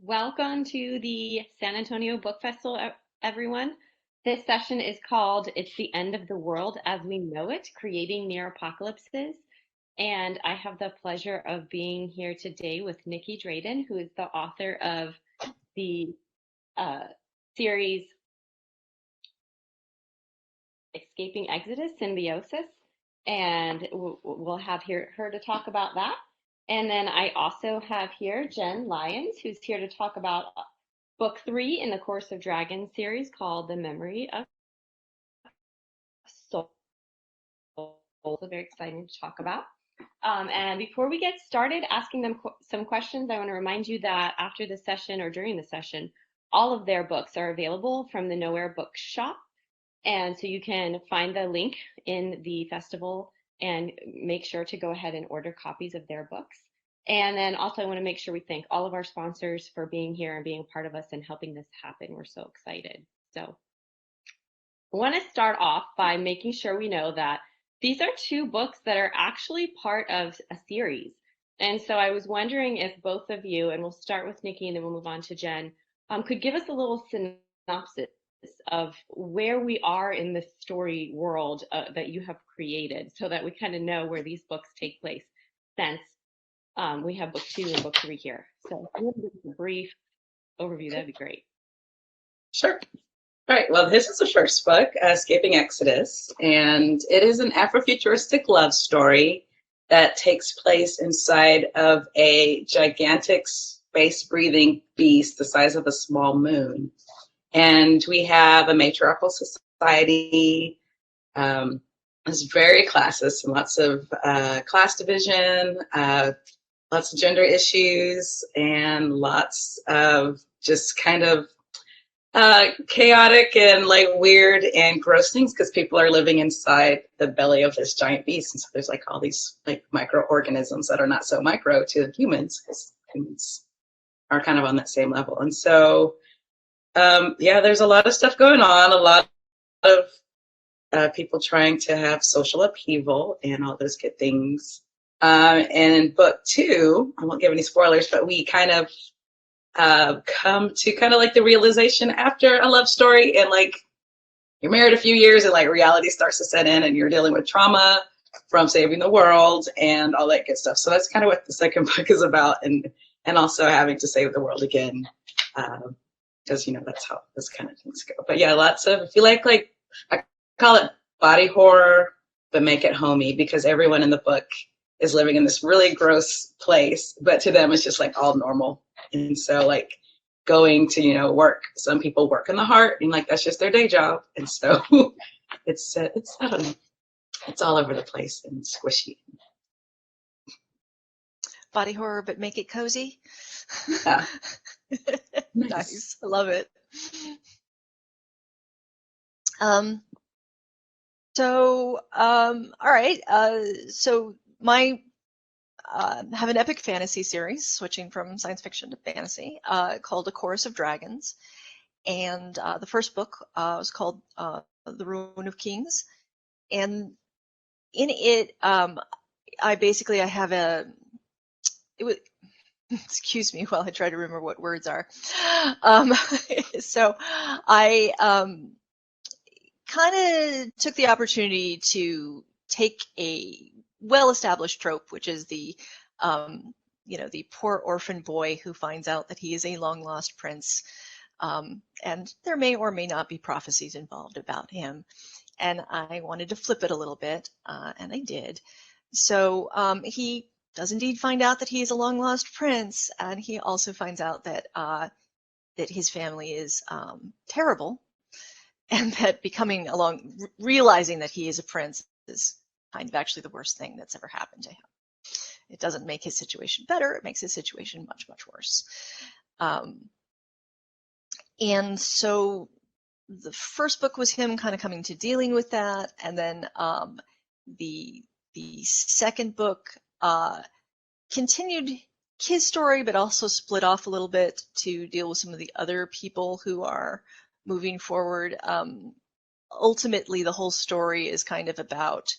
Welcome to the San Antonio Book Festival, everyone. This session is called It's the End of the World as We Know It, Creating Near Apocalypses. And I have the pleasure of being here today with Nicky Drayden, who is the author of the series Escaping Exodus, Symbiosis. And we'll have her to talk about that. And then I also have here Jenn Lyons, who's here to talk about book 3 in the Course of Dragons series called The Memory of Soul. So very exciting to talk about. And before we get started asking them some questions, I want to remind you that after the session or during the session, all of their books are available from the Nowhere Bookshop. And so you can find the link in the festival and make sure to go ahead and order copies of their books. And then also I want to make sure we thank all of our sponsors for being here and being a part of us and helping this happen. We're so excited. So I want to start off by making sure we know that these are 2 books that are actually part of a series. And so I was wondering if both of you, and we'll start with Nicky and then we'll move on to Jenn, could give us a little synopsis of where we are in the story world that you have created so that we kind of know where these books take place since we have book 2 and book 3 here. So if you want to give us a brief overview, that'd be great. Sure. All right, well, this is the first book, Escaping Exodus, and it is an Afrofuturistic love story that takes place inside of a gigantic space-breathing beast the size of a small moon. And we have a matriarchal society. It's very classist and lots of class division, lots of gender issues, and lots of just kind of chaotic and like weird and gross things because people are living inside the belly of this giant beast. And so there's like all these like microorganisms that are not so micro to humans because humans are kind of on that same level. And so yeah, there's a lot of stuff going on, a lot of people trying to have social upheaval and all those good things. And in book 2, I won't give any spoilers, but we kind of come to kind of like the realization after a love story and like you're married a few years and like reality starts to set in and you're dealing with trauma from saving the world and all that good stuff. So that's kind of what the second book is about, and also having to save the world again. Because you know that's how this kind of things go. But yeah, lots of, if you like I call it body horror, but make it homey, because everyone in the book is living in this really gross place, but to them it's just like all normal. And so like going to work, some people work in the heart and like that's just their day job, and so it's I don't know, it's all over the place and squishy. Body horror, but make it cozy. Yeah. Nice. I love it. All right. So my have an epic fantasy series, switching from science fiction to fantasy, called A Chorus of Dragons. And the first book was called The Ruin of Kings. And in it, I have excuse me while I try to remember what words are. So I kind of took the opportunity to take a well-established trope, which is the the poor orphan boy who finds out that he is a long-lost prince, and there may or may not be prophecies involved about him. And I wanted to flip it a little bit, and I did. So he does indeed find out that he is a long-lost prince, and he also finds out that that his family is terrible, and that realizing that he is a prince is kind of actually the worst thing that's ever happened to him. It doesn't make his situation better, it makes his situation much, much worse. And so the first book was him kind of coming to dealing with that, and then the second book continued his story, but also split off a little bit to deal with some of the other people who are moving forward. Ultimately, the whole story is kind of about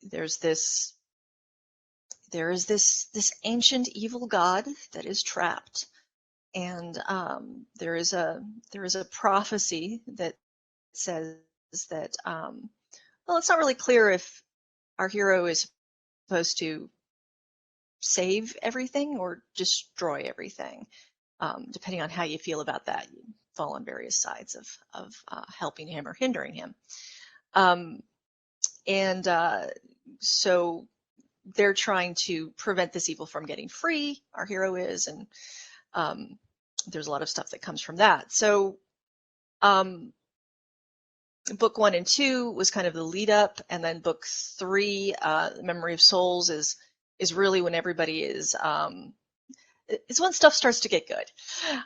there's there is this ancient evil god that is trapped, and there is a prophecy that says that well, it's not really clear if our hero is supposed to save everything or destroy everything. Depending on how you feel about that, you fall on various sides of helping him or hindering him. So they're trying to prevent this evil from getting free, our hero is, and there's a lot of stuff that comes from that. So book 1 and 2 was kind of the lead up, and then book 3, Memory of Souls, is really when everybody is it's when stuff starts to get good.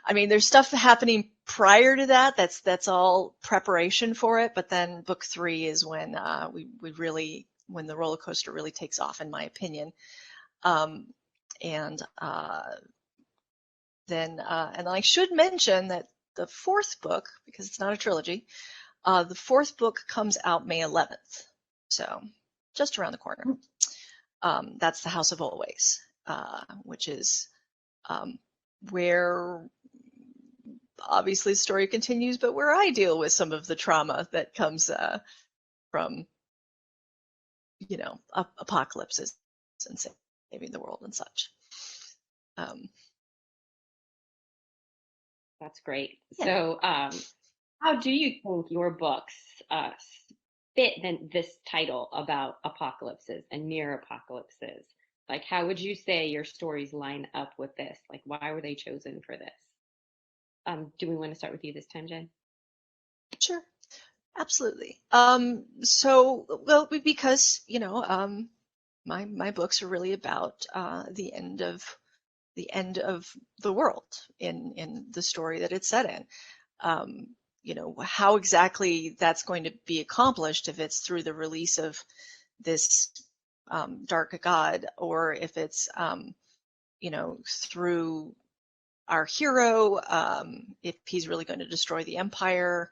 I mean, there's stuff happening prior to that. That's all preparation for it. But then book 3 is when we really, when the roller coaster really takes off, in my opinion. And then I should mention that the 4th book, because it's not a trilogy, the 4th book comes out May 11th, so just around the corner. That's The House of Always, which is where obviously the story continues, but where I deal with some of the trauma that comes from, you know, apocalypses and saving the world and such. That's great. Yeah. So how do you think your books fit this title about apocalypses and near apocalypses? Like, how would you say your stories line up with this? Like, why were they chosen for this? Do we want to start with you this time, Jen? Sure, absolutely. So, well, because, you know, my books are really about the end of the world in the story that it's set in. You know, how exactly that's going to be accomplished, if it's through the release of this dark god, or if it's you know, through our hero, if he's really going to destroy the empire.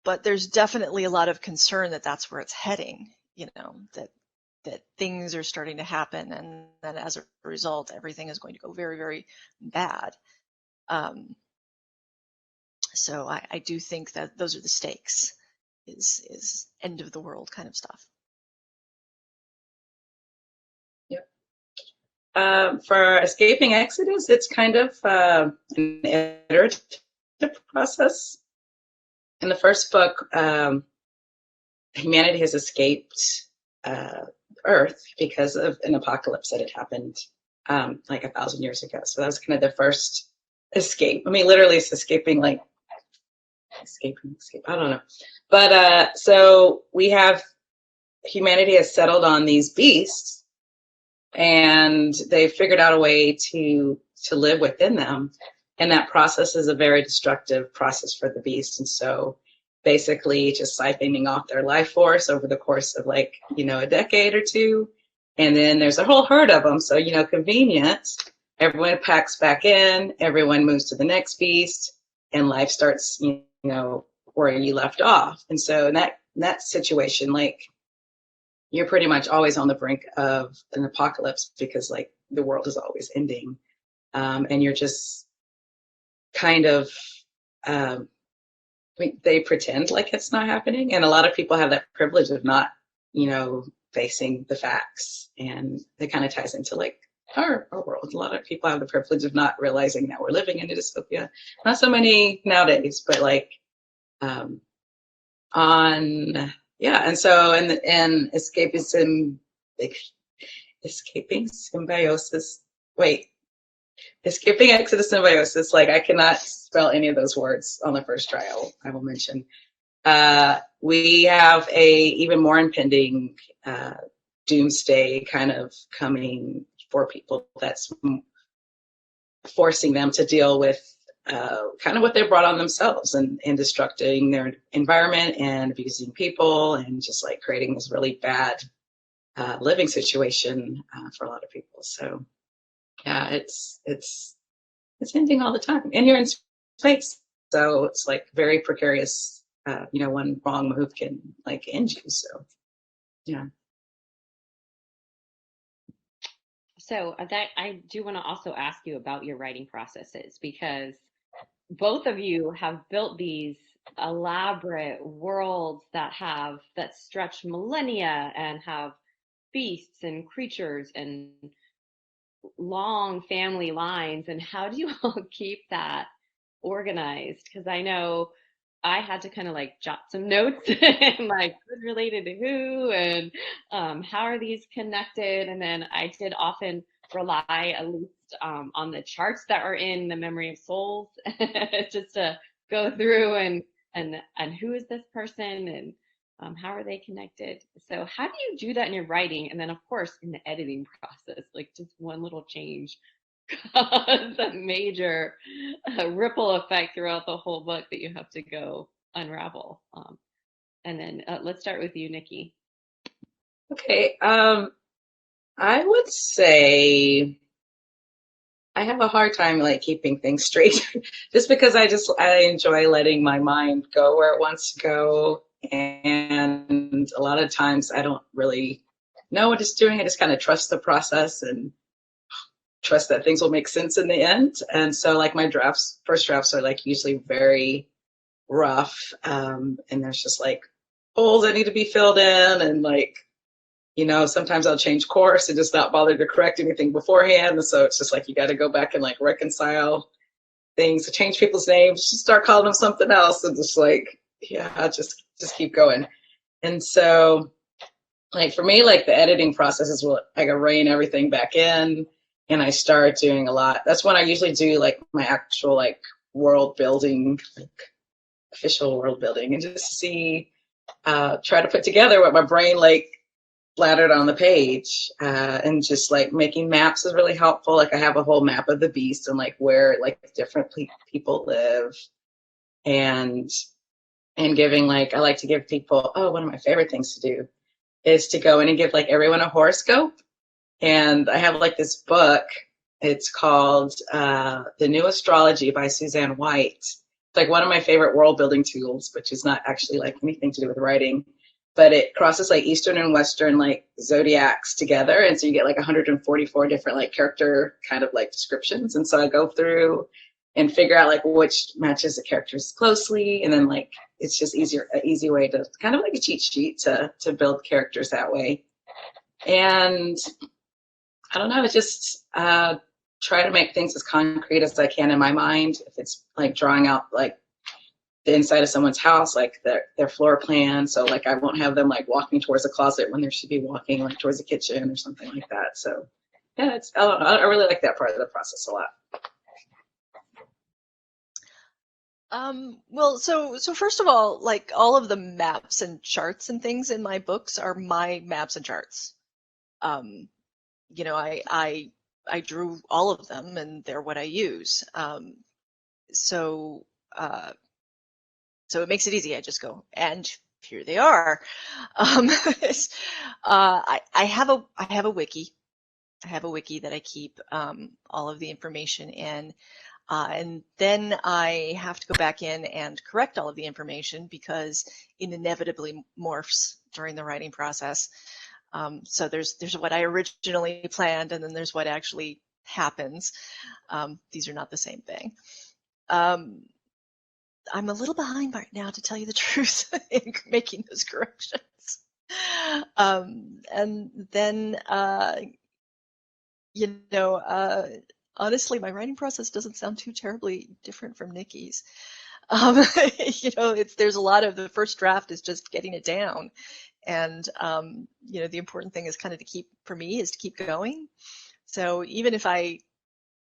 But there's definitely a lot of concern that that's where it's heading, you know, that things are starting to happen, and that as a result, everything is going to go very, very bad. So I do think that those are the stakes, is end of the world kind of stuff. Yep. For Escaping Exodus, it's kind of an iterative process. In the first book, humanity has escaped Earth because of an apocalypse that had happened like 1,000 years ago. So that was kind of the first escape. I mean, literally it's escaping, like escape. I don't know. But so we have, humanity has settled on these beasts, and they've figured out a way to live within them. And that process is a very destructive process for the beast. And so basically just siphoning off their life force over the course of, like, you know, a decade or two. And then there's a whole herd of them. So, you know, convenient. Everyone packs back in, everyone moves to the next beast, and life starts, you know, where you left off. And so in that situation, like, you're pretty much always on the brink of an apocalypse, because, like, the world is always ending. And you're just kind of, I mean, they pretend like it's not happening. And a lot of people have that privilege of not, you know, facing the facts. And it kind of ties into, like, our world. A lot of people have the privilege of not realizing that we're living in a dystopia. Not so many nowadays, but like, and so in escaping symbiosis. Wait, Escaping Exodus Symbiosis. Like, I cannot spell any of those words on the first try. I will mention. We have a even more impending doomsday kind of coming for people, that's forcing them to deal with kind of what they brought on themselves, and destructing their environment and abusing people, and just like creating this really bad living situation for a lot of people. So yeah, it's ending all the time, and you're in space, so it's like very precarious. You know, one wrong move can, like, end you. So yeah. So that I do want to also ask you about your writing processes, because both of you have built these elaborate worlds that stretch millennia and have beasts and creatures and long family lines. And how do you all keep that organized? Because I know I had to kind of like jot some notes and like who's related to who, and how are these connected? And then I did often rely at least on the charts that are in the Memory of Souls just to go through and who is this person, and how are they connected? So how do you do that in your writing? And then of course in the editing process, like just one little change cause a major ripple effect throughout the whole book that you have to go unravel. And then let's start with you, Nikki. Okay, I would say I have a hard time like keeping things straight, just because I enjoy letting my mind go where it wants to go, and a lot of times I don't really know what it's doing. I just kind of trust the process and trust that things will make sense in the end. And so like my first drafts are like usually very rough, and there's just like holes that need to be filled in, and like, you know, sometimes I'll change course and just not bother to correct anything beforehand. And so it's just like you got to go back and like reconcile things, to change people's names, just start calling them something else, and just like, yeah, just keep going. And so like for me, like the editing process is what I can rein everything back in, and I start doing a lot. That's when I usually do like my actual like world building, like official world building, and just see, try to put together what my brain like splattered on the page, and just like making maps is really helpful. Like I have a whole map of the beast and like where like different people live, and giving like, I like to give people, one of my favorite things to do is to go in and give like everyone a horoscope. And I have like this book, it's called The New Astrology by Suzanne White. It's like one of my favorite world building tools, which is not actually like anything to do with writing, but it crosses like Eastern and Western like zodiacs together. And so you get like 144 different like character kind of like descriptions. And so I go through and figure out like which matches the characters closely. And then like, it's just an easy way to kind of like a cheat sheet to build characters that way. And I don't know, it's just try to make things as concrete as I can in my mind. If it's like drawing out like the inside of someone's house, like their floor plan. So like I won't have them like walking towards a closet when they should be walking like towards the kitchen or something like that. So yeah, I really like that part of the process a lot. Well, so first of all, like all of the maps and charts and things in my books are my maps and charts. You know, I drew all of them, and they're what I use. So it makes it easy. I just go, and here they are. I have a wiki. I have a wiki that I keep all of the information in. And then I have to go back in and correct all of the information because it inevitably morphs during the writing process. So there's what I originally planned, and then there's what actually happens. These are not the same thing. I'm a little behind right now, to tell you the truth, in making those corrections. And then, you know, honestly, my writing process doesn't sound too terribly different from Nikki's. You know, there's a lot of the first draft is just getting it down. And, you know, the important thing is kind of for me is to keep going. So even if I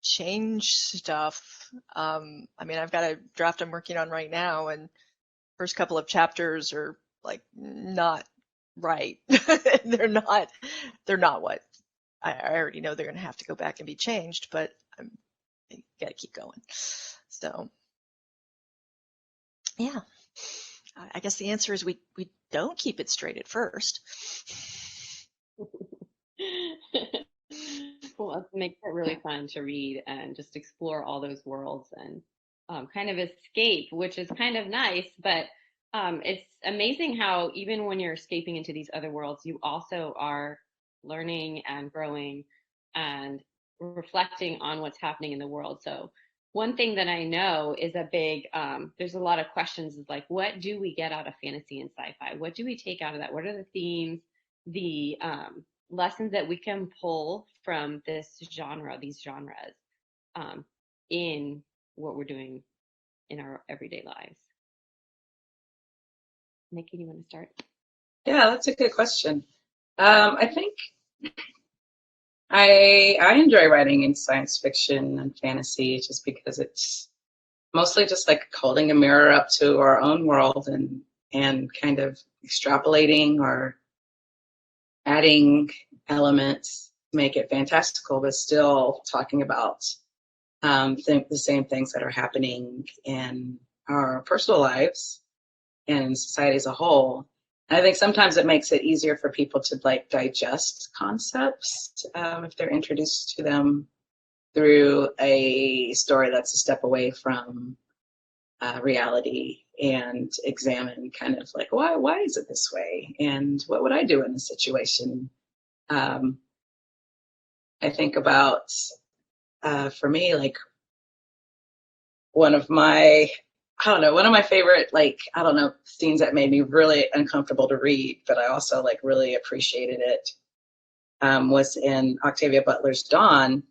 change stuff, I mean, I've got a draft I'm working on right now, and first couple of chapters are like not right. They're not what I already know they're going to have to go back and be changed, but I got to keep going. So, yeah, I guess the answer is we don't keep it straight at first. Well, it makes it really fun to read and just explore all those worlds and kind of escape, which is kind of nice, but it's amazing how even when you're escaping into these other worlds, you also are learning and growing and reflecting on what's happening in the world. So one thing that I know is a big, there's a lot of questions is like, what do we get out of fantasy and sci-fi? What do we take out of that? What are the themes, the lessons that we can pull from this genre, these genres, in what we're doing in our everyday lives? Nicky, do you want to start? Yeah, that's a good question. I think I enjoy writing in science fiction and fantasy just because it's mostly just like holding a mirror up to our own world and kind of extrapolating or adding elements to make it fantastical, but still talking about the same things that are happening in our personal lives and society as a whole. And I think sometimes it makes it easier for people to like digest concepts if they're introduced to them through a story that's a step away from reality, and examine kind of like why is it this way, and what would I do in this situation. I think about for me, like one of my favorite, like, I don't know, scenes that made me really uncomfortable to read, but I also like really appreciated it, was in Octavia Butler's Dawn,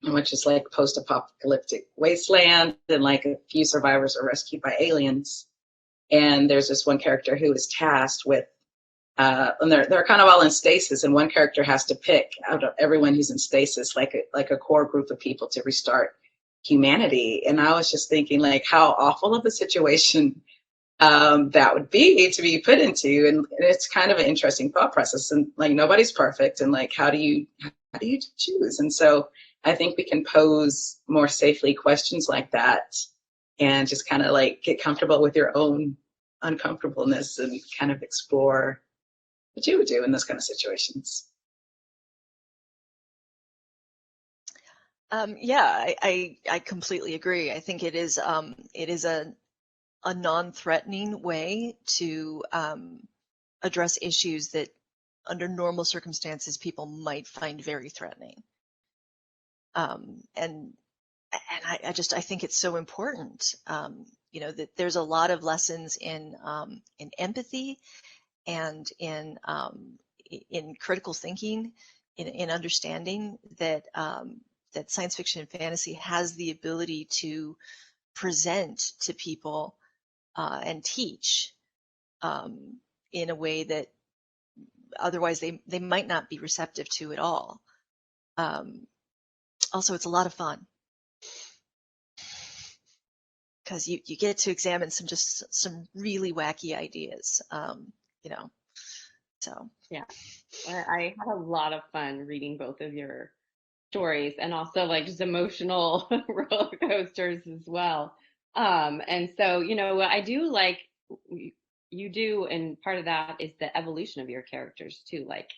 which is like post-apocalyptic wasteland, and like a few survivors are rescued by aliens. And there's this one character who is tasked with, and they're kind of all in stasis, and one character has to pick out of everyone who's in stasis, like a core group of people to restart humanity. And I was just thinking like how awful of a situation that would be to be put into, and it's kind of an interesting thought process. And like nobody's perfect, and like how do you choose? And so I think we can pose more safely questions like that, and just kind of like get comfortable with your own uncomfortableness and kind of explore what you would do in those kind of situations. Yeah, I completely agree. I think it is a non-threatening way to address issues that under normal circumstances people might find very threatening. And I think it's so important. You know, that there's a lot of lessons in empathy and in critical thinking, in understanding that that science fiction and fantasy has the ability to present to people and teach in a way that otherwise they might not be receptive to at all. Also, it's a lot of fun because you get to examine some really wacky ideas, you know. So yeah, I had a lot of fun reading both of your stories, and also like just emotional roller coasters as well. And so, you know, what I do like you do, and part of that is the evolution of your characters too. Like,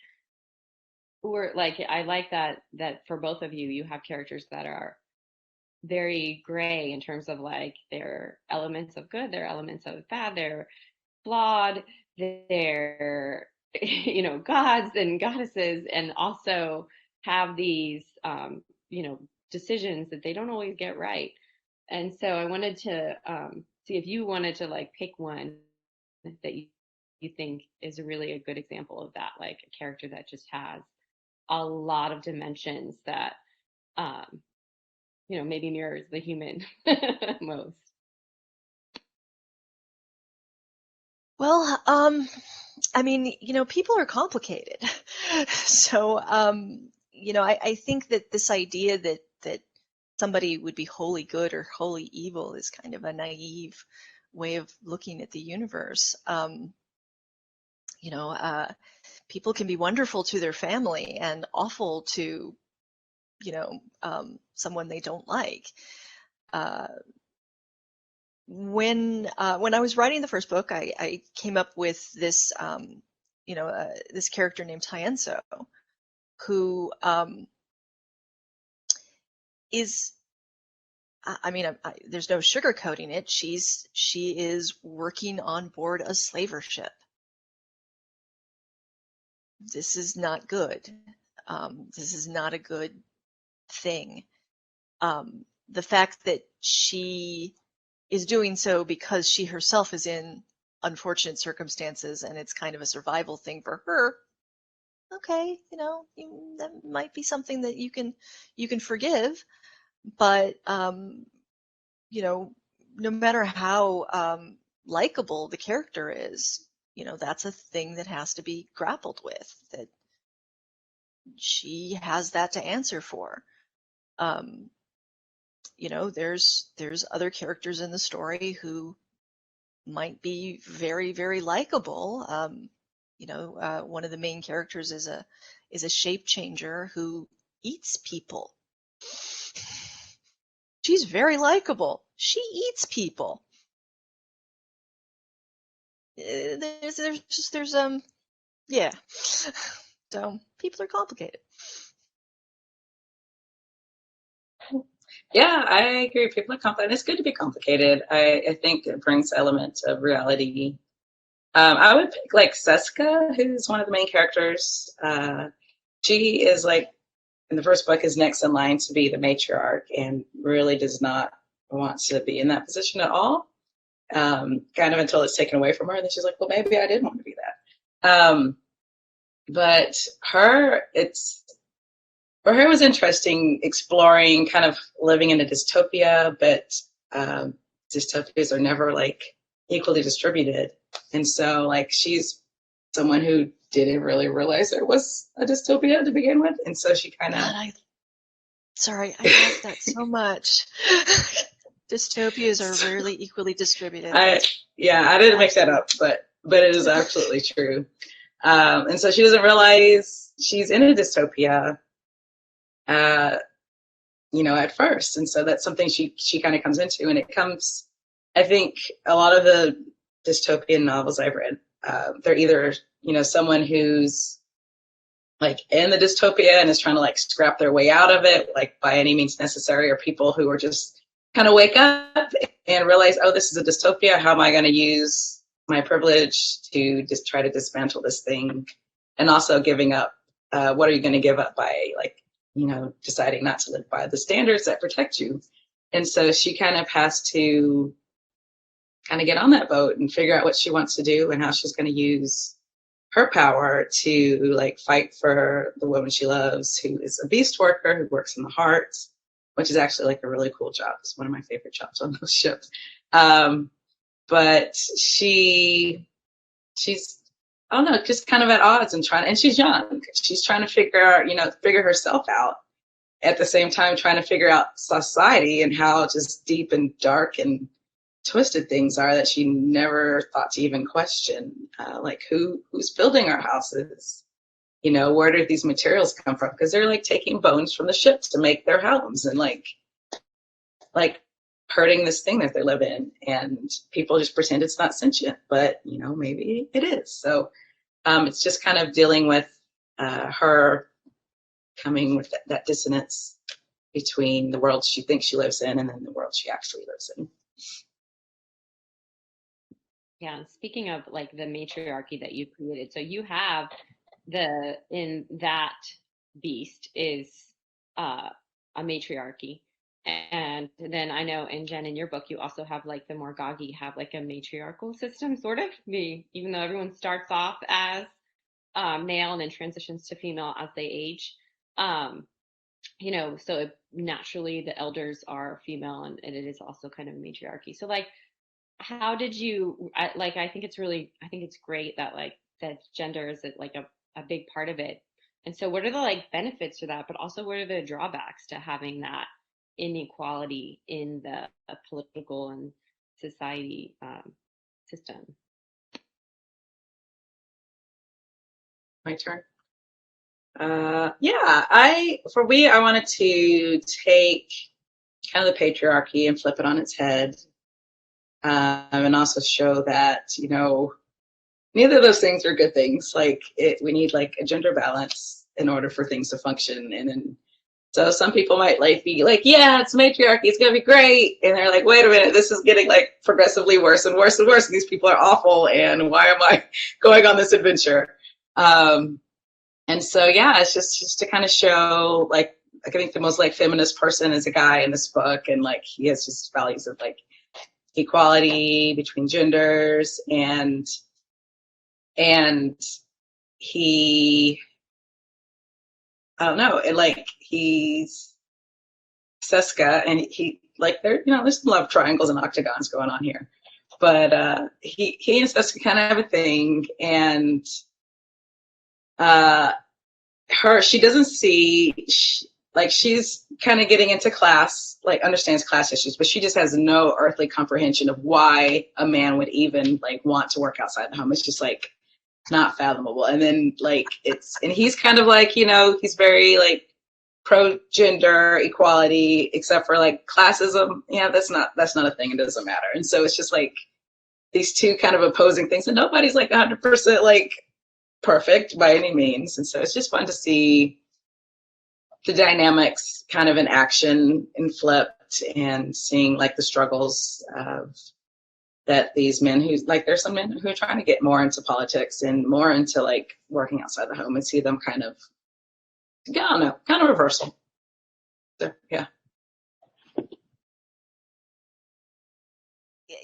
we're like, I like that for both of you, you have characters that are very gray in terms of like their elements of good, their elements of bad, they're flawed, they're you know, gods and goddesses, and also have these decisions that they don't always get right. And so I wanted to see if you wanted to like pick one that you think is really a good example of that, like a character that just has a lot of dimensions that maybe mirrors the human most. well, I mean, you know, people are complicated. So, you know, I think that this idea that somebody would be wholly good or wholly evil is kind of a naive way of looking at the universe. You know, people can be wonderful to their family and awful to, you know, someone they don't like. When I was writing the first book, I came up with this, you know, this character named Hyenso, who is, I mean, there's no sugarcoating it. She is working on board a slaver ship. This is not good. This is not a good thing. The fact that she is doing so because she herself is in unfortunate circumstances and it's kind of a survival thing for her. Okay, that might be something that you can forgive, but no matter how likable the character is, that's a thing that has to be grappled with, that she has that to answer for. There's other characters in the story who might be very, very likable. One of the main characters is a shape changer who eats people. She's very likable. She eats people. Yeah. So people are complicated. Yeah, I agree. People are complicated. It's good to be complicated. I think it brings elements of reality. I would pick like Seska, who's one of the main characters. She is like, in the first book, is next in line to be the matriarch and really does not want to be in that position at all. Kind of until it's taken away from her. And then she's like, well, maybe I did want to be that. But for her, it was interesting exploring kind of living in a dystopia, but dystopias are never like equally distributed. And so like she's someone who didn't really realize there was a dystopia to begin with. And so she kind of... I like that so much. Dystopias are rarely equally distributed. I didn't make that up, but it is absolutely true. And so she doesn't realize she's in a dystopia, at first. And so that's something she kind of comes into. And it comes, I think, a lot of the dystopian novels I've read, they're either, someone who's like in the dystopia and is trying to like scrap their way out of it, like by any means necessary, or people who are just kind of wake up and realize, oh, this is a dystopia. How am I going to use my privilege to just try to dismantle this thing? And also giving up, what are you going to give up by like, deciding not to live by the standards that protect you? And so she kind of has to kind of get on that boat and figure out what she wants to do and how she's going to use her power to like fight for the woman she loves, who is a beast worker who works in the heart, which is actually like a really cool job. It's one of my favorite jobs on those ships. But she's, I don't know, just kind of at odds and she's young. She's trying to figure herself out at the same time, trying to figure out society and how just deep and dark and twisted things are that she never thought to even question. Like who's building our houses? Where do these materials come from? Because they're like taking bones from the ships to make their homes and like hurting this thing that they live in. And people just pretend it's not sentient, but maybe it is. So it's just kind of dealing with her coming with that dissonance between the world she thinks she lives in and then the world she actually lives in. Yeah, and speaking of like the matriarchy that you created, so you have in that beast is a matriarchy, and then I know in Jen, in your book, you also have like the Morgagi have like a matriarchal system, sort of. Even though everyone starts off as male and then transitions to female as they age, so naturally the elders are female, and it is also kind of a matriarchy. So like, how did you I think it's great that like that gender is like a big part of it. And so what are the like benefits to that, but also what are the drawbacks to having that inequality in the political and society system? My turn. I wanted to take kind of the patriarchy and flip it on its head. And also show that, neither of those things are good things. Like we need like a gender balance in order for things to function. And so some people might like be like, yeah, it's matriarchy, it's gonna be great. And they're like, wait a minute, this is getting like progressively worse and worse and worse. And these people are awful. And why am I going on this adventure? And And so, yeah, it's just to kind of show, like, I think the most like feminist person is a guy in this book, and like he has just values of like equality between genders, and he, I don't know, and like he's Seska, and he like there, you know, there's some love triangles and octagons going on here, but he and Seska kind of have a thing, and she doesn't see, like she's kind of getting into class, like understands class issues, but she just has no earthly comprehension of why a man would even like want to work outside the home. It's just like not fathomable. And then like and he's kind of like, you know, he's very like pro gender equality, except for like classism. Yeah, that's not a thing. It doesn't matter. And so it's just like these two kind of opposing things, and nobody's like 100% like perfect by any means. And so it's just fun to see the dynamics kind of in action and flipped, and seeing like the struggles of that these men who, like, there's some men who are trying to get more into politics and more into like working outside the home, and see them kind of, I don't know, kind of reversal. So, yeah.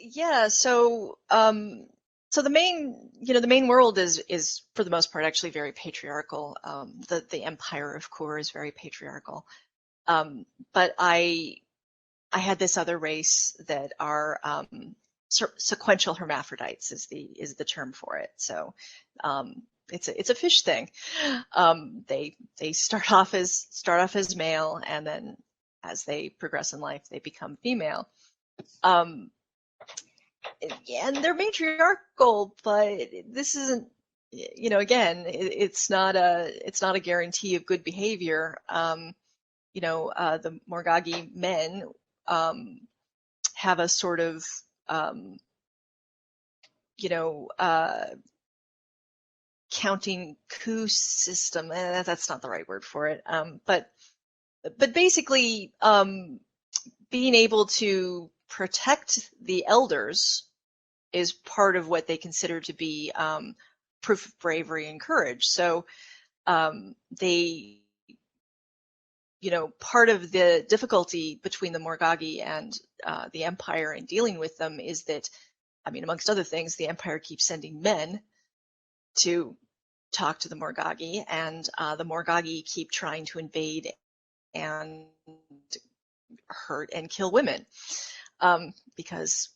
Yeah, so the main world is for the most part actually very patriarchal. The empire of Kur is very patriarchal. But I had this other race that are sequential hermaphrodites is the term for it. So it's a fish thing. They start off as male, and then as they progress in life, they become female. And they're matriarchal, but this isn't, you know, again, it's not a guarantee of good behavior. You know, the Morgagi men have a sort of, you know, counting coup system. That's not the right word for it. But basically, being able to protect the elders is part of what they consider to be proof of bravery and courage. So they, you know, part of the difficulty between the Morgagi and the Empire in dealing with them is that, I mean, amongst other things, the Empire keeps sending men to talk to the Morgagi, and the Morgagi keep trying to invade and hurt and kill women, because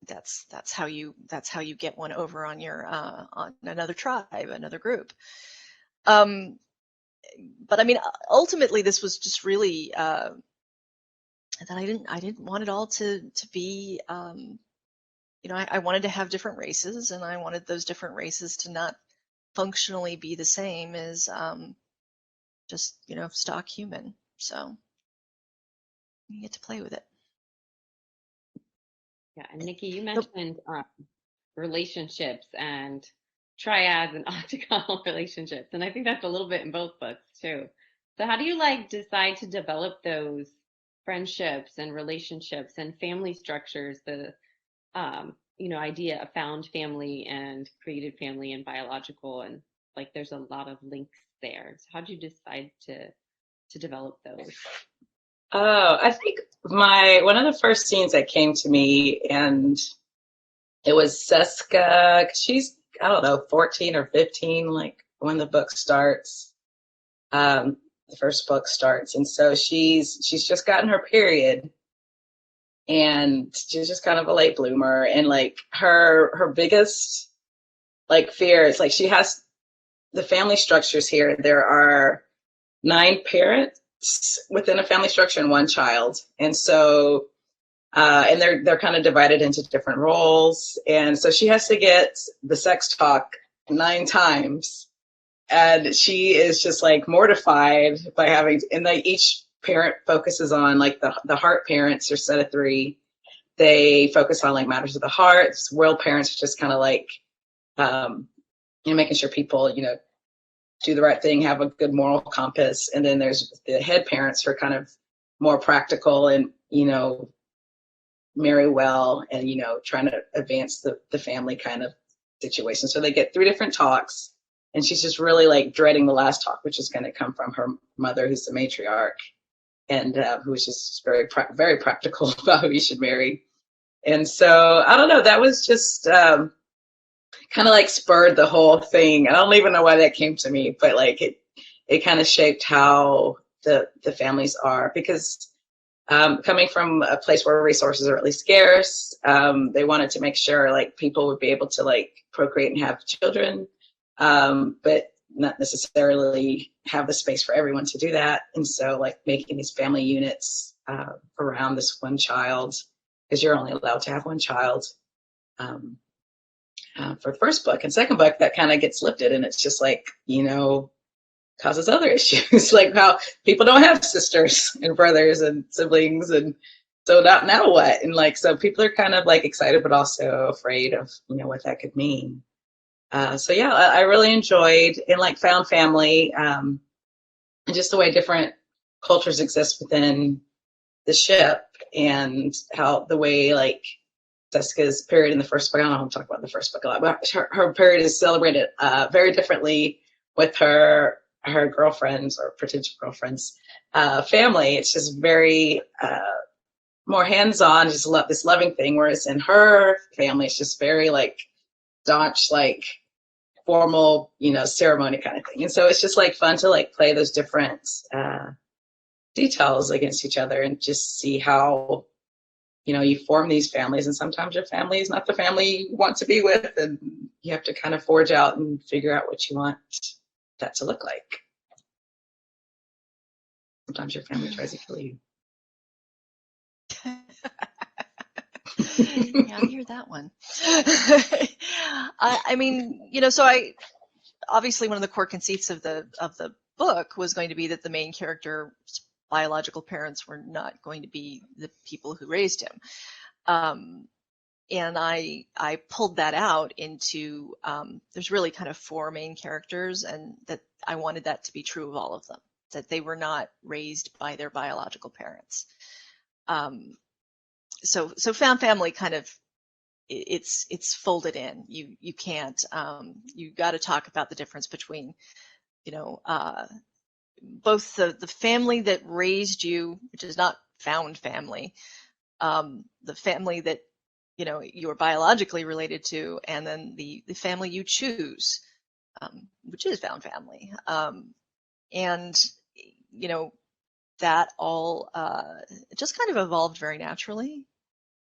that's how you get one over on your on another tribe, another group. But I mean, ultimately, this was just really that I didn't want it all to be, you know, I wanted to have different races, and I wanted those different races to not functionally be the same as just, you know, stock human. So you get to play with it. Yeah, and Nikki, you mentioned relationships and triads and octagonal relationships, and I think that's a little bit in both books too. So how do you like decide to develop those friendships and relationships and family structures, the you know, idea of found family and created family and biological, and like there's a lot of links there. So how did you decide to develop those? Oh, I think one of the first scenes that came to me, and it was Seska, 'cause she's, I don't know, 14 or 15, like when the book starts. The first book starts, and so she's just gotten her period, and she's just kind of a late bloomer, and like her biggest like fear is like she has the family structures here. There are 9 parents within a family structure and 1 child, and so and they're kind of divided into different roles, and so she has to get the sex talk 9 times, and she is just like mortified by having, and like each parent focuses on like the heart parents are set of 3. They focus on like matters of the heart. World parents are just kind of like you know, making sure people, you know, do the right thing, have a good moral compass. And then there's the head parents who are kind of more practical and, you know, marry well and, you know, trying to advance the family kind of situation. So they get 3 different talks. and she's just really like dreading the last talk, which is going to come from her mother, who's the matriarch, and who's just very practical about who you should marry. And so I don't know, that was just kind of like spurred the whole thing. I don't even know why that came to me, but like it kind of shaped how the families are, because coming from a place where resources are really scarce, they wanted to make sure like people would be able to like procreate and have children, but not necessarily have the space for everyone to do that. And so like making these family units around this one child, because you're only allowed to have one child, for the first book. And second book, that kind of gets lifted, and it's just like, you know, causes other issues, like how people don't have sisters and brothers and siblings, and so now what? And like, so people are kind of like excited, but also afraid of, you know, what that could mean. So yeah, I really enjoyed, and like found family, and just the way different cultures exist within the ship, and how the way like Jessica's period in the first book, I don't know, I'm talking about the first book a lot, but her period is celebrated very differently with her girlfriends or potential girlfriends family. It's just very more hands-on, just this loving thing, whereas in her family it's just very like staunch, like formal, you know, ceremony kind of thing. And so it's just like fun to like play those different details against each other, and just see how, you know, you form these families, and sometimes your family is not the family you want to be with, and you have to kind of forge out and figure out what you want that to look like. Sometimes your family tries to kill you. Yeah, I hear that one. I mean, you know, so obviously one of the core conceits of the book was going to be that the main character's biological parents were not going to be the people who raised him. And I pulled that out into, there's really kind of four main characters, and that I wanted that to be true of all of them, that they were not raised by their biological parents. So found family kind of, it's folded in. You can't, you got to talk about the difference between, you know, both the family that raised you, which is not found family, the family that, you know, you are biologically related to, and then the family you choose, which is found family. And, you know, that all just kind of evolved very naturally.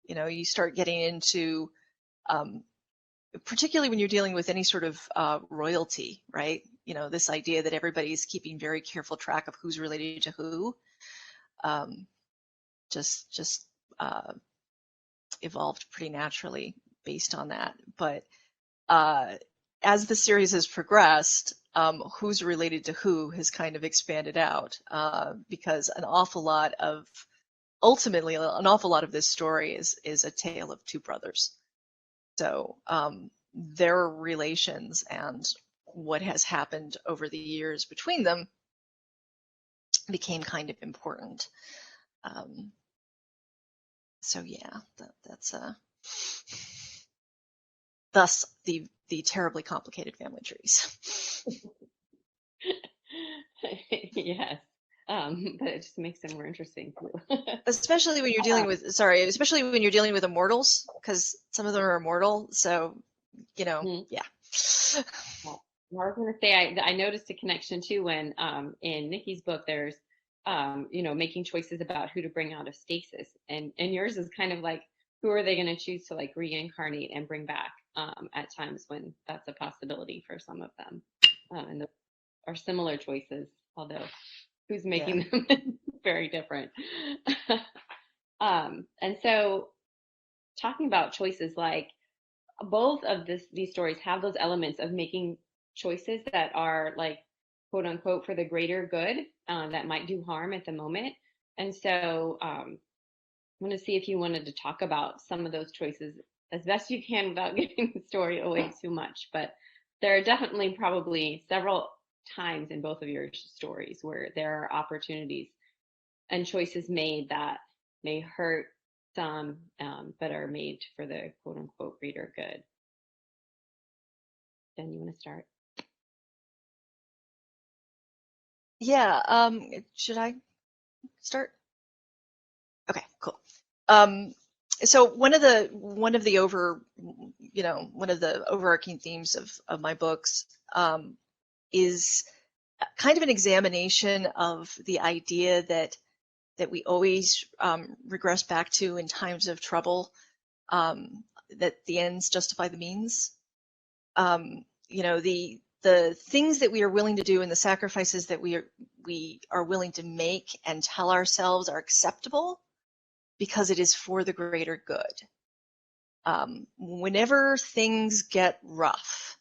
You know, you start getting into, particularly when you're dealing with any sort of royalty, right? You know, this idea that everybody's keeping very careful track of who's related to who, just evolved pretty naturally based on that. But as the series has progressed, who's related to who has kind of expanded out, because ultimately an awful lot of this story is a tale of two brothers. So their relations and what has happened over the years between them became kind of important. So yeah, that's thus the terribly complicated family trees. Yes, but it just makes it more interesting too. Especially when you're dealing with immortals, because some of them are immortal. So, you know, yeah. Well, I was going to say, I noticed a connection too when in Nicky's book there's you know, making choices about who to bring out of stasis, and yours is kind of like, who are they going to choose to like reincarnate and bring back at times when that's a possibility for some of them, and those are similar choices, although who's making them very different. And so talking about choices, like both of these stories have those elements of making choices that are like quote unquote for the greater good, that might do harm at the moment. And so I want to see if you wanted to talk about some of those choices as best you can without giving the story away too much. But there are definitely probably several times in both of your stories where there are opportunities and choices made that may hurt some, but are made for the quote unquote greater good. Jen, you want to start? Yeah, should I start? Okay, cool. So one of the overarching themes of my books is kind of an examination of the idea that we always regress back to in times of trouble, that the ends justify the means. The things that we are willing to do and the sacrifices that we are willing to make and tell ourselves are acceptable because it is for the greater good. Whenever things get rough,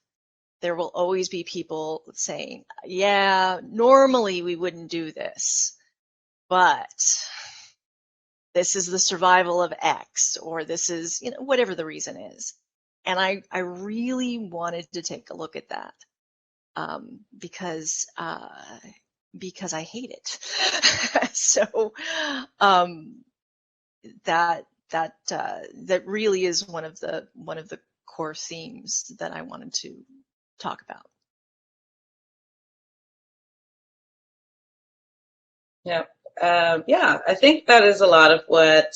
there will always be people saying, yeah, normally we wouldn't do this, but this is the survival of X, or this is, whatever the reason is. And I really wanted to take a look at that because I hate it. So that really is one of the core themes that I wanted to talk about. Yeah. Yeah, I think that is a lot of what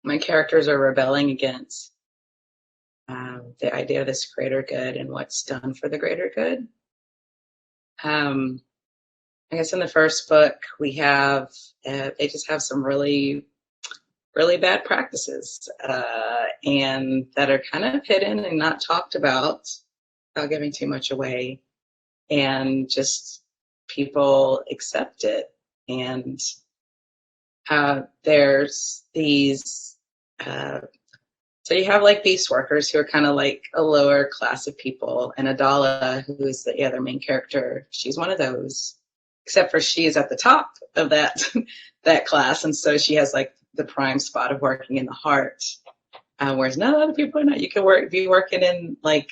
my characters are rebelling against. The idea of this greater good and what's done for the greater good. I guess in the first book, we have, they just have some really, really bad practices and that are kind of hidden and not talked about without giving too much away. And just people accept it. And there's these, so you have like beast workers who are kind of like a lower class of people, and Adala, who is the other main character, she's one of those, except for she is at the top of that that class, and so she has like the prime spot of working in the heart, whereas none other people are not. You can be working in like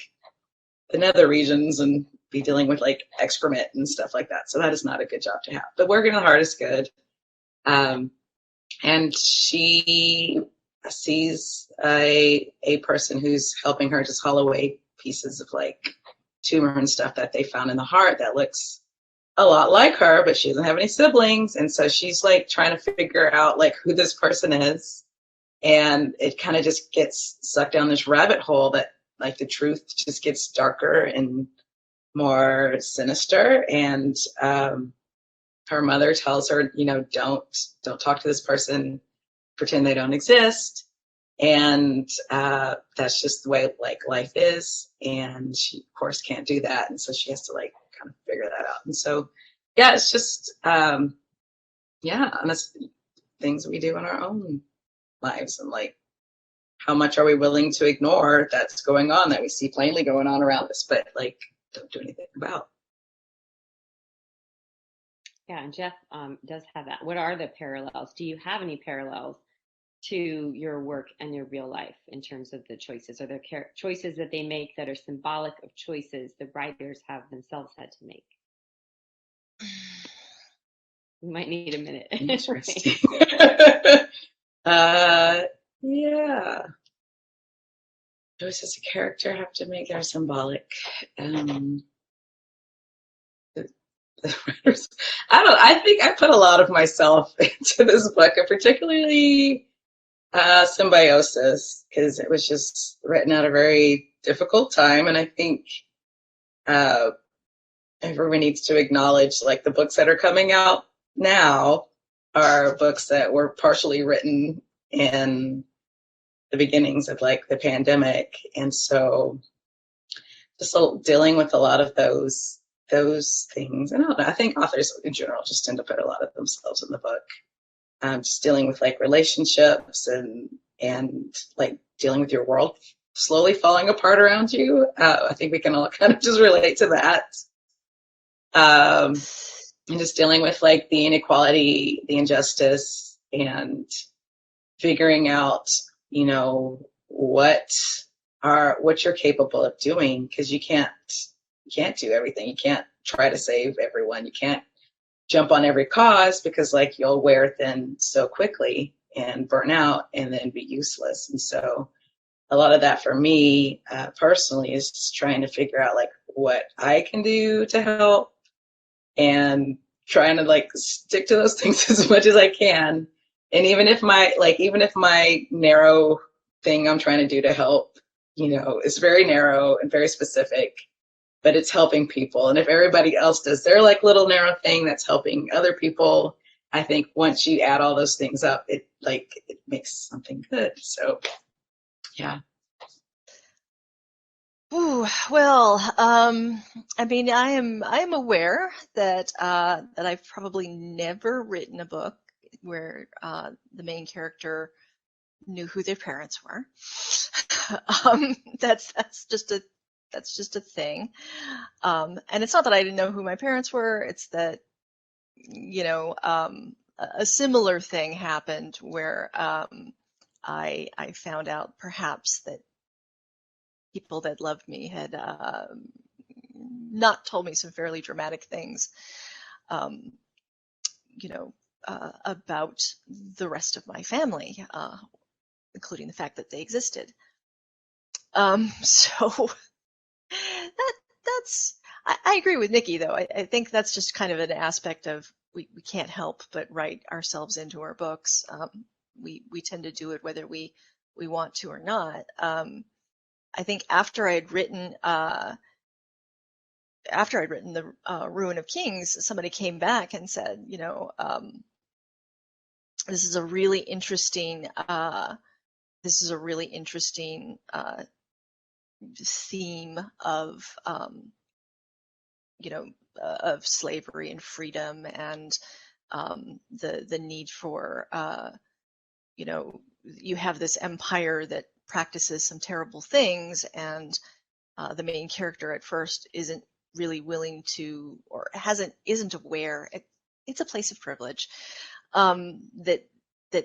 the nether regions and be dealing with like excrement and stuff like that. So that is not a good job to have. But working in the heart is good. And she sees a person who's helping her just haul away pieces of like tumor and stuff that they found in the heart that looks a lot like her, but she doesn't have any siblings. And so she's like trying to figure out like who this person is. And it kind of just gets sucked down this rabbit hole that like the truth just gets darker and more sinister. And her mother tells her, don't talk to this person, pretend they don't exist. And that's just the way like life is. And she of course can't do that. And so she has to like kind of figure that out. And so, yeah, it's just, and that's things we do in our own lives. And like, how much are we willing to ignore that's going on, that we see plainly going on around us, but like don't do anything about? Yeah, and Jeff does have that. What are the parallels? Do you have any parallels to your work and your real life in terms of the choices? Are there choices that they make that are symbolic of choices the writers have themselves had to make? We might need a minute. Interesting. Yeah. Choices a character have to make, they're symbolic. The writers, I think I put a lot of myself into this book, and particularly Symbiosis, because it was just written at a very difficult time. And I think everyone needs to acknowledge like the books that are coming out now are books that were partially written in the beginnings of like the pandemic. And so just dealing with a lot of those things. And I don't know, I think authors in general just tend to put a lot of themselves in the book. Just dealing with like relationships and like dealing with your world slowly falling apart around you. I think we can all kind of just relate to that. And just dealing with like the inequality, the injustice, and figuring out, what you're capable of doing, because you can't do everything. You can't try to save everyone. You can't jump on every cause, because like you'll wear thin so quickly and burn out and then be useless. And so a lot of that for me personally is just trying to figure out like what I can do to help, and trying to like stick to those things as much as I can. And even if my narrow thing I'm trying to do to help, is very narrow and very specific, but it's helping people. And if everybody else does their like little narrow thing that's helping other people, I think once you add all those things up, it makes something good. So yeah. Ooh, well, I mean, I am aware that that I've probably never written a book where the main character knew who their parents were. That's just a thing. And it's not that I didn't know who my parents were. It's that a similar thing happened where I found out perhaps that people that loved me had not told me some fairly dramatic things, about the rest of my family, including the fact that they existed. So I agree with Nicky, though. I think that's just kind of an aspect of we can't help but write ourselves into our books. We tend to do it whether we want to or not. I think after I'd written the Ruin of Kings, somebody came back and said, this is a really interesting theme of of slavery and freedom and the need for you have this empire that practices some terrible things, and the main character at first isn't really willing to, or isn't aware. It's a place of privilege, that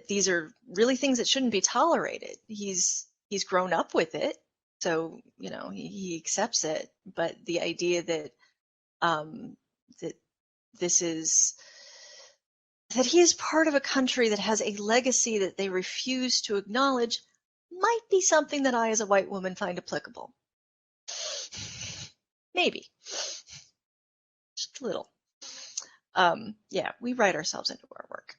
these are really things that shouldn't be tolerated. He's grown up with it, so he accepts it. But the idea that that he is part of a country that has a legacy that they refuse to acknowledge might be something that I, as a white woman, find applicable. Maybe. Just a little. Yeah, we write ourselves into our work.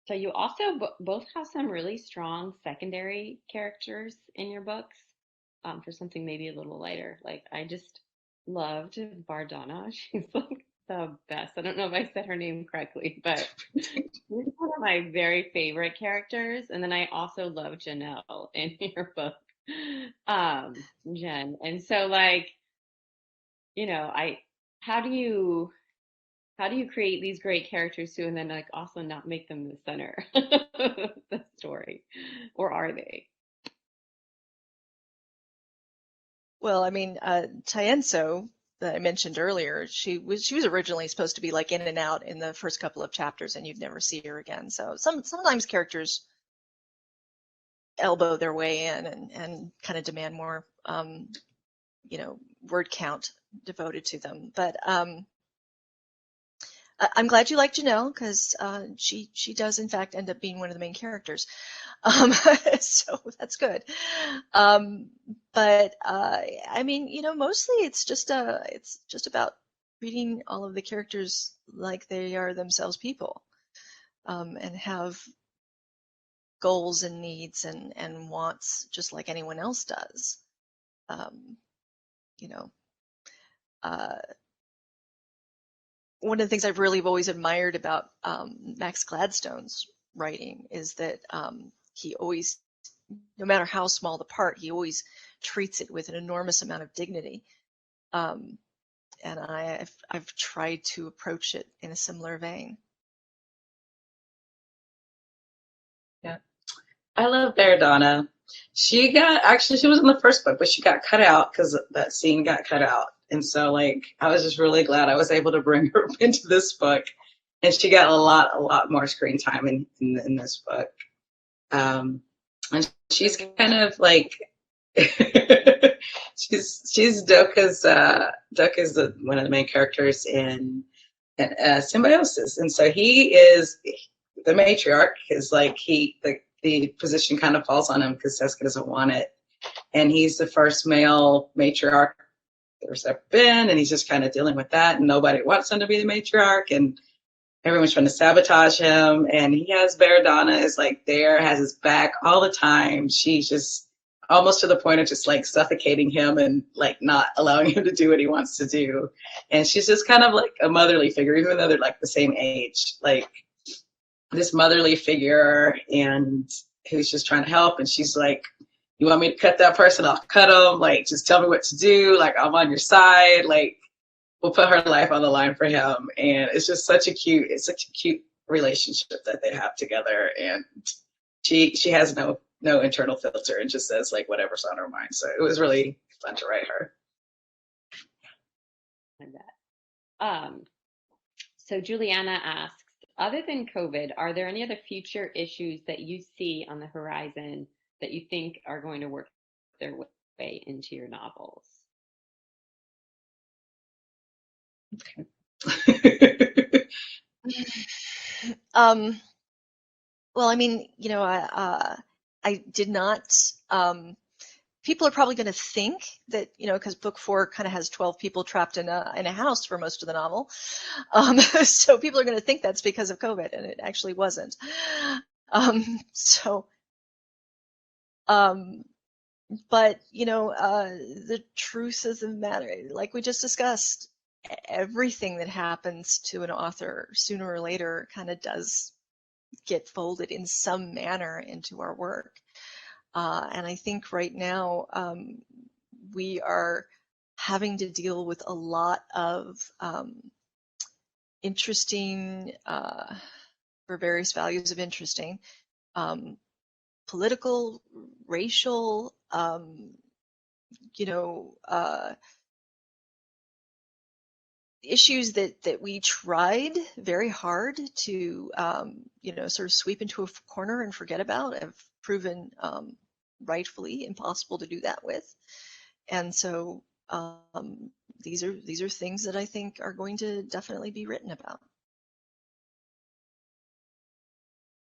So you also both have some really strong secondary characters in your books, for something maybe a little lighter. Like, I just loved Bardana. She's like the best. I don't know if I said her name correctly, but she's one of my very favorite characters. And then I also love Janelle in your book, Jenn. And so, like, how do you create these great characters too, and then like also not make them the center of the story, or are they? Well, I mean, Tienso, that I mentioned earlier, she was originally supposed to be like in and out in the first couple of chapters, and you'd never see her again. So sometimes characters elbow their way in and kind of demand more, word count devoted to them. But I'm glad you like Janelle, because she does in fact end up being one of the main characters, so that's good. But I mean, mostly it's just about treating all of the characters like they are themselves people, and have goals and needs and wants just like anyone else does. One of the things I've really always admired about Max Gladstone's writing is that he always, no matter how small the part, he always treats it with an enormous amount of dignity. And I've tried to approach it in a similar vein. Yeah, I love Bardana. She was in the first book, but she got cut out because that scene got cut out. And so, like, I was just really glad I was able to bring her into this book, and she got a lot more screen time in this book. And she's kind of like she's Doka's one of the main characters in Symbiosis, and so he is the matriarch. Is like the position kind of falls on him because Seska doesn't want it. and he's the first male matriarch there's ever been, and he's just kind of dealing with that, and nobody wants him to be the matriarch, and everyone's trying to sabotage him. And he has Veridana is like there, has his back all the time. She's just almost to the point of just like suffocating him and like not allowing him to do what he wants to do. And she's just kind of like a motherly figure, even though they're like the same age, like this motherly figure, and who's just trying to help. And she's like, you want me to cut that person? I'll cut him. Like, just tell me what to do. Like, I'm on your side. Like, we'll put her life on the line for him. And it's just such a cute relationship that they have together. And she has no internal filter and just says like whatever's on her mind. So it was really fun to write her. I bet. So Juliana asks, other than COVID, are there any other future issues that you see on the horizon that you think are going to work their way into your novels? Okay. Well, I mean, you know, I did not. People are probably going to think that, you know, because book 4 kind of has 12 people trapped in a house for most of the novel, so people are going to think that's because of COVID, and it actually wasn't. But you know, the truth of the matter, like we just discussed, everything that happens to an author sooner or later kind of does get folded in some manner into our work. And I think right now we are having to deal with a lot of interesting, for various values of interesting, political, racial, you know, issues that we tried very hard to, you know, sort of sweep into a corner and forget about, have proven rightfully impossible to do that with. And so these are things that I think are going to definitely be written about.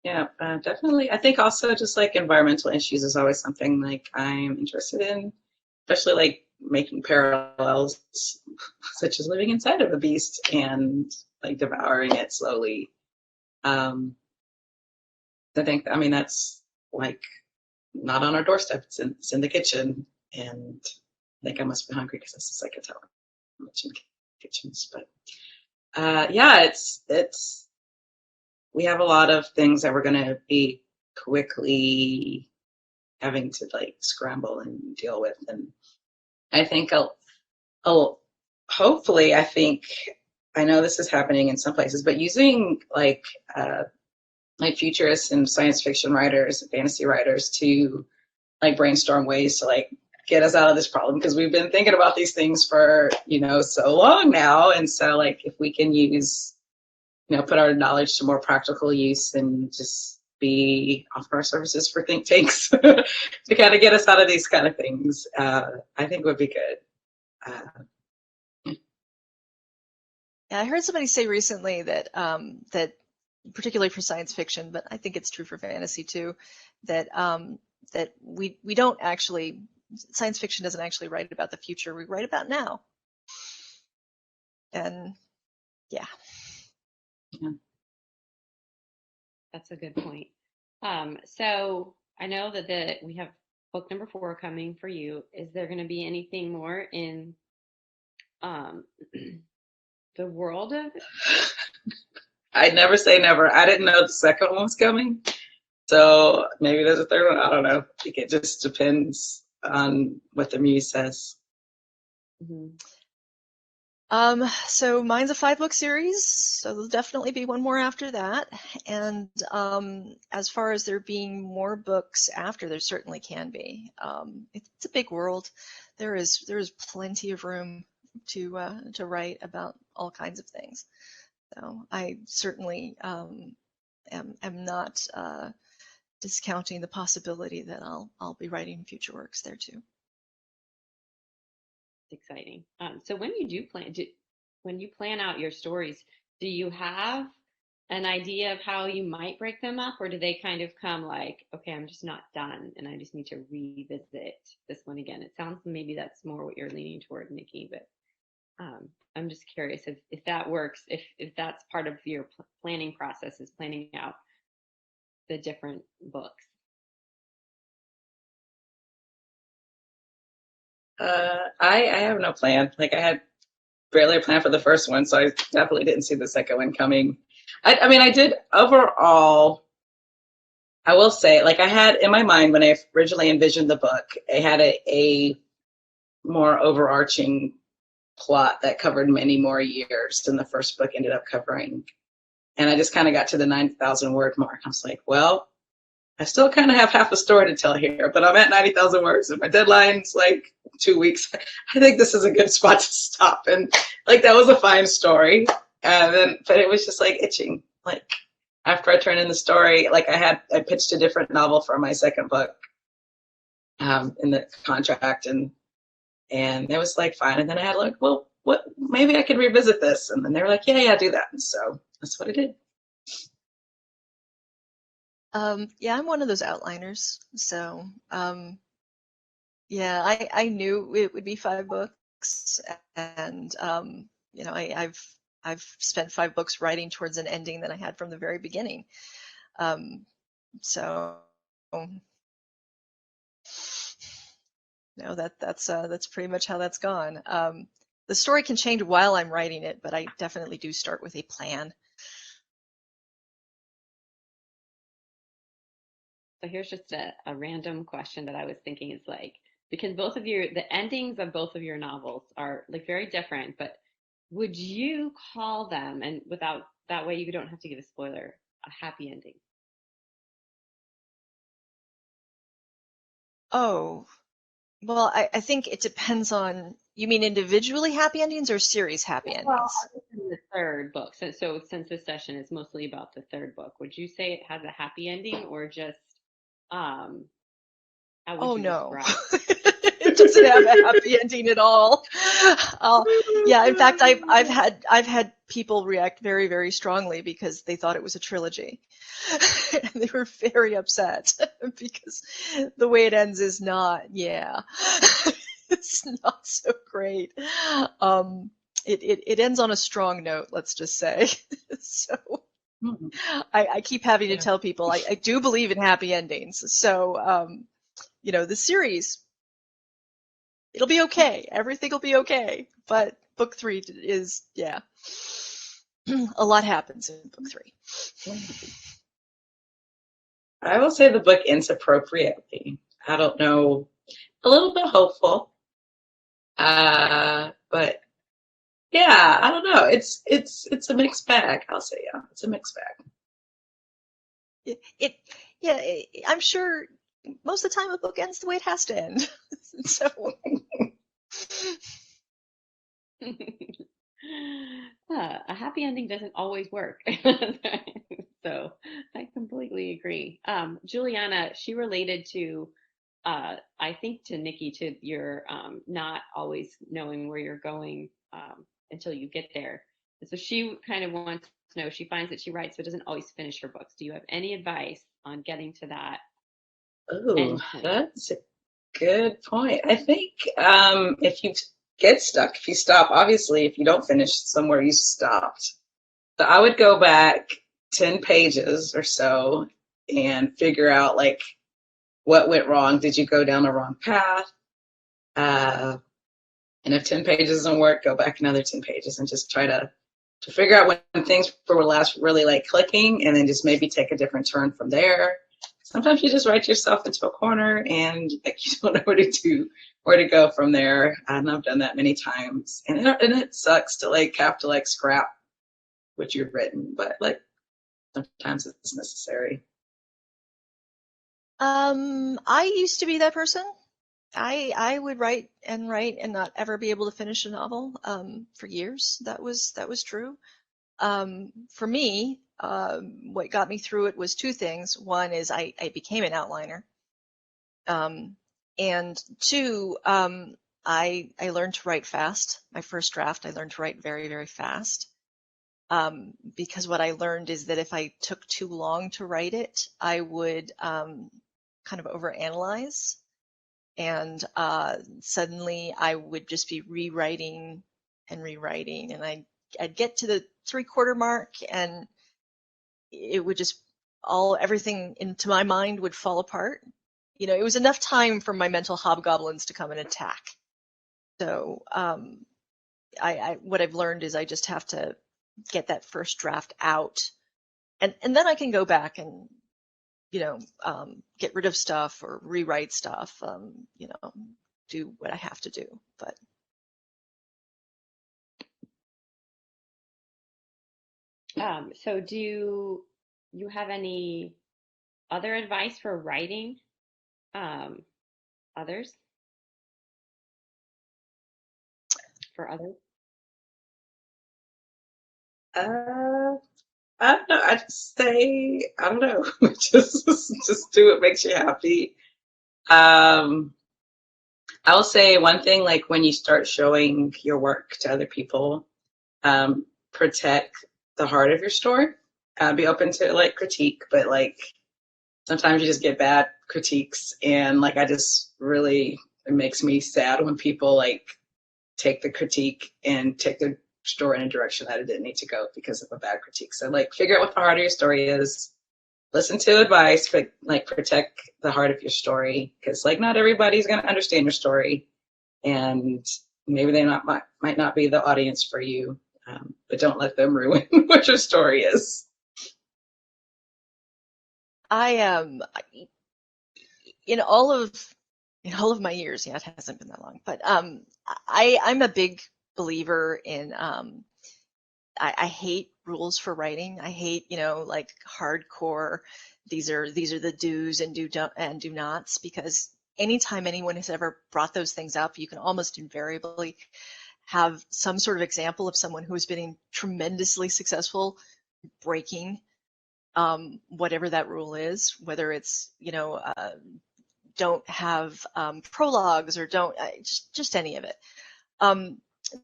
Yeah, definitely. I think also just like environmental issues is always something like I'm interested in, especially like making parallels, such as living inside of a beast and like devouring it slowly. I think, I mean, that's like not on our doorstep. It's in the kitchen, and I think I must be hungry because this is like a tell how much in kitchens. But yeah, it's we have a lot of things that we're going to be quickly having to like scramble and deal with. And I think hopefully, I know this is happening in some places, but using like futurists and science fiction writers and fantasy writers to like brainstorm ways to like get us out of this problem, because we've been thinking about these things for, you know, so long now. And so like if we can use, you know, put our knowledge to more practical use and just be offer our services for think tanks to kind of get us out of these kind of things, I think would be good. Yeah, I heard somebody say recently that that particularly for science fiction, but I think it's true for fantasy too, that that we don't actually, science fiction doesn't actually write about the future. We write about now. And yeah. That's a good point. So I know that we have book number 4 coming for you. Is there going to be anything more in the world of? I'd never say never. I didn't know the second one was coming, so maybe there's a third one. I don't know. I think it just depends on what the muse says. Mm-hmm. So mine's a 5-book series, so there'll definitely be one more after that. And as far as there being more books after, there certainly can be. It's a big world. There is plenty of room to write about all kinds of things. So I certainly am not discounting the possibility that I'll be writing future works there too. Exciting. So when you do when you plan out your stories, do you have an idea of how you might break them up, or do they kind of come like, okay, I'm just not done and I just need to revisit this one and again. It sounds maybe that's more what you're leaning toward, Nikki, but I'm just curious if that works, if that's part of your planning process, is planning out the different books. I have no plan. Like, I had barely a plan for the first one, so I definitely didn't see the second one coming. I mean, I did overall. I will say, like, I had in my mind when I originally envisioned the book, I had a more overarching plot that covered many more years than the first book ended up covering. And I just kind of got to the 9,000 word mark. I was like, well, I still kind of have half a story to tell here, but I'm at 90,000 words and my deadline's like 2 weeks. I think this is a good spot to stop. And like, that was a fine story. But it was just like itching. Like, after I turned in the story, like I pitched a different novel for my second book in the contract, and it was like fine. And then I had like, well, what? Maybe I could revisit this. And then they were like, yeah, do that. And so that's what I did. Yeah, I'm one of those outliners. So yeah, I knew it would be 5 books, and you know, I've spent 5 books writing towards an ending that I had from the very beginning. So no, that's pretty much how that's gone. The story can change while I'm writing it, but I definitely do start with a plan. So here's just a random question that I was thinking is like, because the endings of both of your novels are like very different, but would you call them, and without that way you don't have to give a spoiler, a happy ending? Oh, well, I think it depends on, you mean individually happy endings or series happy Well, endings? other than the third book. So since this session is mostly about the third book, would you say it has a happy ending, or just um how would Oh you no, describe? it doesn't have a happy ending at all. Yeah, in fact, I've had people react very, very strongly because they thought it was a trilogy, and they were very upset because the way it ends is not, yeah, it's not so great. It ends on a strong note, let's just say. So I keep having to tell people I do believe in happy endings. So you know, the series, it'll be okay. Everything will be okay. But book 3 is, yeah, a lot happens in book 3. I will say the book ends appropriately. I don't know, a little bit hopeful, but yeah, I don't know. It's a mixed bag. I'll say, yeah, it's a mixed bag. I'm sure most of the time a book ends the way it has to end. So A happy ending doesn't always work. So I completely agree. Juliana, she related to, I think to Nikki, to your not always knowing where you're going until you get there. And so she kind of wants to know, she finds that she writes but doesn't always finish her books. Do you have any advice on getting to that Oh, end point? that's a good point. I think if you get stuck, if you stop, obviously, if you don't finish somewhere you stopped, so I would go back 10 pages or so and figure out like what went wrong. Did you go down the wrong path? And if 10 pages doesn't work, go back another 10 pages and just try to figure out when things were last really like clicking, and then just maybe take a different turn from there. Sometimes you just write yourself into a corner and like you don't know where to go from there. And I've done that many times, and it sucks to like have to like scrap what you've written, but like sometimes it's necessary. I used to be that person. I would write and not ever be able to finish a novel for years. That was true. For me, what got me through it was 2 things. One is I became an outliner, and 2, I learned to write fast. My first draft, I learned to write very, very fast. Because what I learned is that if I took too long to write it, I would kind of overanalyze. And suddenly I would just be rewriting and rewriting, and I'd get to the 3/4 mark, and it would just everything into my mind would fall apart. You know, it was enough time for my mental hobgoblins to come and attack. So what I've learned is I just have to get that first draft out, and then I can go back and, you know, get rid of stuff or rewrite stuff, you know, do what I have to do. But so do you have any other advice for writing others? For others? I don't know. I just say, I don't know. just do what makes you happy. I'll say one thing, like when you start showing your work to other people, protect the heart of your story. Be open to like critique, but like sometimes you just get bad critiques, and like it makes me sad when people like take the critique and take the story in a direction that it didn't need to go because of a bad critique. So like figure out what the heart of your story is. Listen to advice, but like protect the heart of your story, because like not everybody's gonna understand your story, and maybe they might not be the audience for you. But don't let them ruin what your story is. In all of my years, yeah, it hasn't been that long, but I'm a big believer in I hate rules for writing. I hate, you know, like hardcore, these are the do's and do nots, because anytime anyone has ever brought those things up, you can almost invariably have some sort of example of someone who has been tremendously successful breaking whatever that rule is, whether it's, you know, don't have prologues, or don't, just any of it.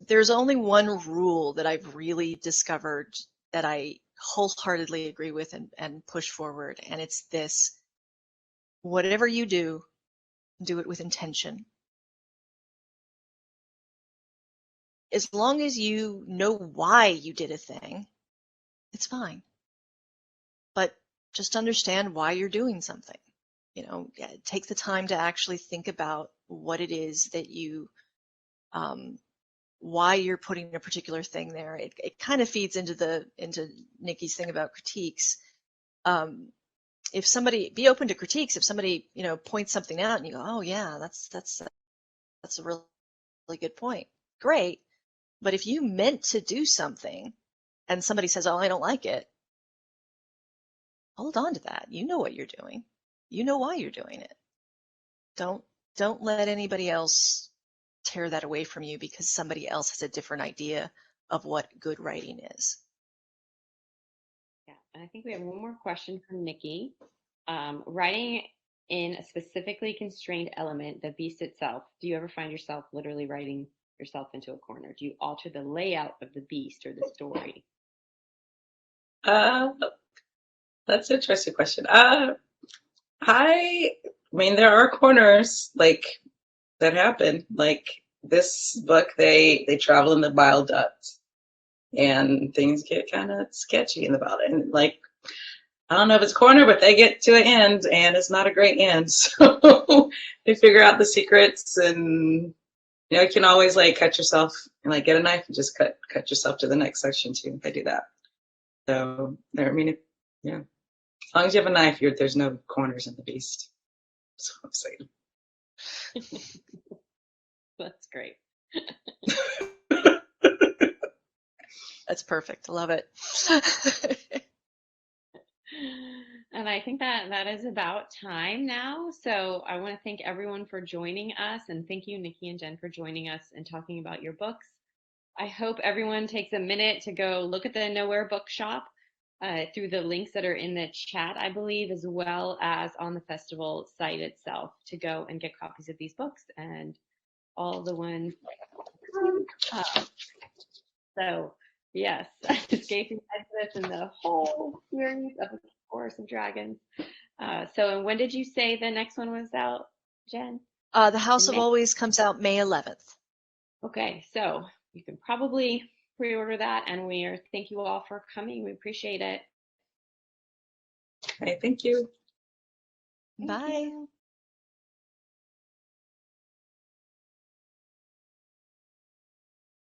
There's only one rule that I've really discovered that I wholeheartedly agree with and push forward, and it's this: whatever you do it with intention. As long as you know why you did a thing, it's fine. But just understand why you're doing something. You know, take the time to actually think about what it is that you, why you're putting a particular thing there. It kind of feeds into Nicky's thing about critiques. If somebody, be open to critiques. If somebody, you know, points something out and you go, oh yeah, that's a really good point. Great. But if you meant to do something and somebody says, oh, I don't like it, hold on to that. You know what you're doing. You know why you're doing it. Don't let anybody else tear that away from you because somebody else has a different idea of what good writing is. Yeah, and I think we have one more question from Nikki. Writing in a specifically constrained element, the beast itself, do you ever find yourself literally writing yourself into a corner? Do you alter the layout of the beast or the story? That's an interesting question. I mean, there are corners like that happen. Like this book, they travel in the bile duct, and things get kind of sketchy in the bile duct. And like, I don't know if it's corner, but they get to an end, and it's not a great end. So they figure out the secrets, and you know, you can always like cut yourself and like get a knife and just cut yourself to the next section too. I do that. So I mean, yeah. As long as you have a knife, there's no corners in the beast. That's what I'm saying. That's great. That's perfect. I love it. And I think that is about time now. So I want to thank everyone for joining us, and thank you, Nikki and Jenn, for joining us and talking about your books. I hope everyone takes a minute to go look at the Nowhere Bookshop through the links that are in the chat, I believe, as well as on the festival site itself, to go and get copies of these books and all the ones. So yes, Escaping Exodus and the whole series of Chorus of Dragons. So when did you say the next one was out, Jenn? The House of May? Always comes out May 11th. Okay, so you can probably pre-order that, and thank you all for coming. We appreciate it. Okay, thank you. Bye. Thank you.